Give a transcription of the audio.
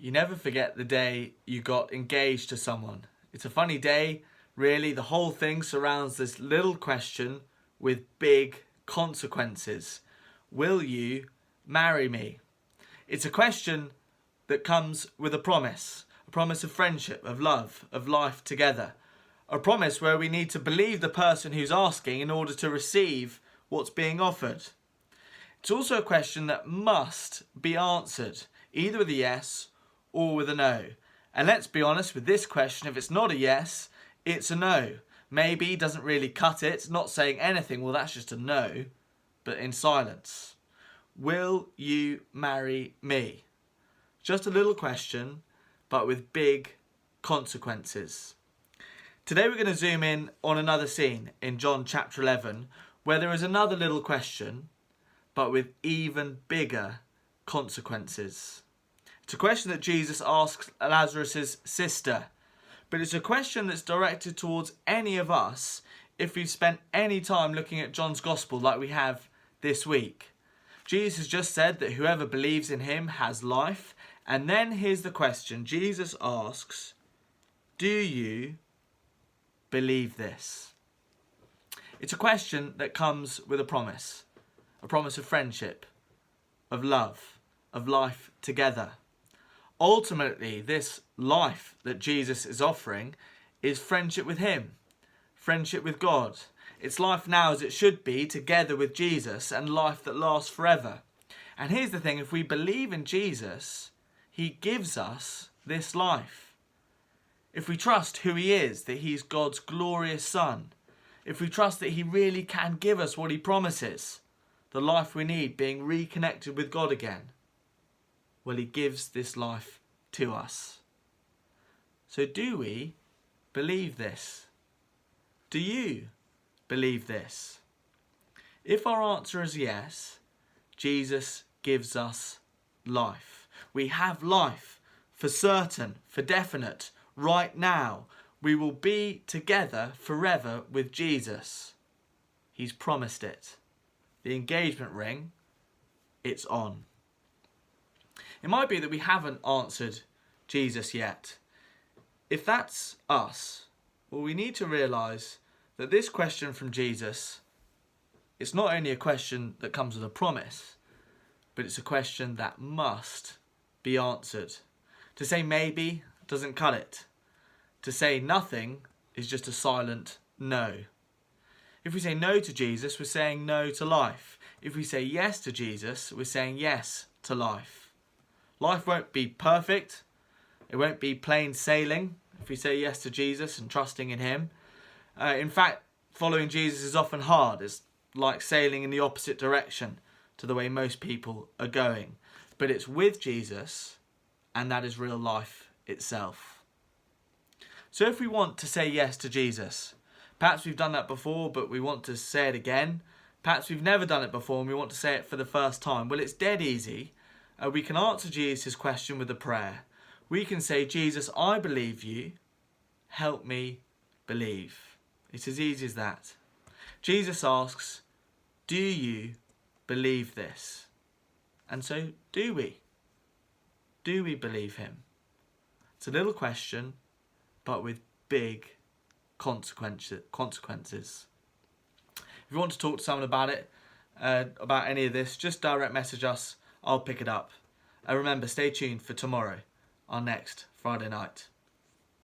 You never forget the day you got engaged to someone. It's a funny day, really. The whole thing surrounds this little question with big consequences. Will you marry me? It's a question that comes with a promise of friendship, of love, of life together. A promise where we need to believe the person who's asking in order to receive what's being offered. It's also a question that must be answered, either with a yes or with a no. And let's be honest with this question, if it's not a yes, it's a no. Maybe doesn't really cut it, not saying anything, well that's just a no, but in silence. Will you marry me? Just a little question, but with big consequences. Today we're going to zoom in on another scene in John chapter 11, where there is another little question, but with even bigger consequences. It's a question that Jesus asks Lazarus' sister, but it's a question that's directed towards any of us if we've spent any time looking at John's Gospel like we have this week. Jesus just said that whoever believes in him has life, and then here's the question. Jesus asks, do you believe this? It's a question that comes with a promise of friendship, of love, of life together. Ultimately, this life that Jesus is offering is friendship with him, friendship with God. It's life now as it should be, together with Jesus, and life that lasts forever. And here's the thing, if we believe in Jesus, he gives us this life. If we trust who he is, that he's God's glorious Son, if we trust that he really can give us what he promises, the life we need, being reconnected with God again, well, he gives this life to us. So do we believe this? Do you believe this? If our answer is yes, Jesus gives us life. We have life for certain, for definite, right now. We will be together forever with Jesus. He's promised it. The engagement ring, it's on. It might be that we haven't answered Jesus yet. If that's us, well, we need to realise that this question from Jesus, it's not only a question that comes with a promise, but it's a question that must be answered. To say maybe doesn't cut it. To say nothing is just a silent no. If we say no to Jesus, we're saying no to life. If we say yes to Jesus, we're saying yes to life. Life won't be perfect. It won't be plain sailing if we say yes to Jesus and trusting in him. In fact, following Jesus is often hard. It's like sailing in the opposite direction to the way most people are going. But it's with Jesus, and that is real life itself. So if we want to say yes to Jesus, perhaps we've done that before, but we want to say it again. Perhaps we've never done it before and we want to say it for the first time. Well, it's dead easy. We can answer Jesus' question with a prayer. We can say, Jesus, I believe you. Help me believe. It's as easy as that. Jesus asks, do you believe this? And so, do we? Do we believe him? It's a little question, but with big consequences. If you want to talk to someone about it, about any of this, just direct message us. I'll pick it up. Remember, stay tuned for tomorrow, our next Friday night.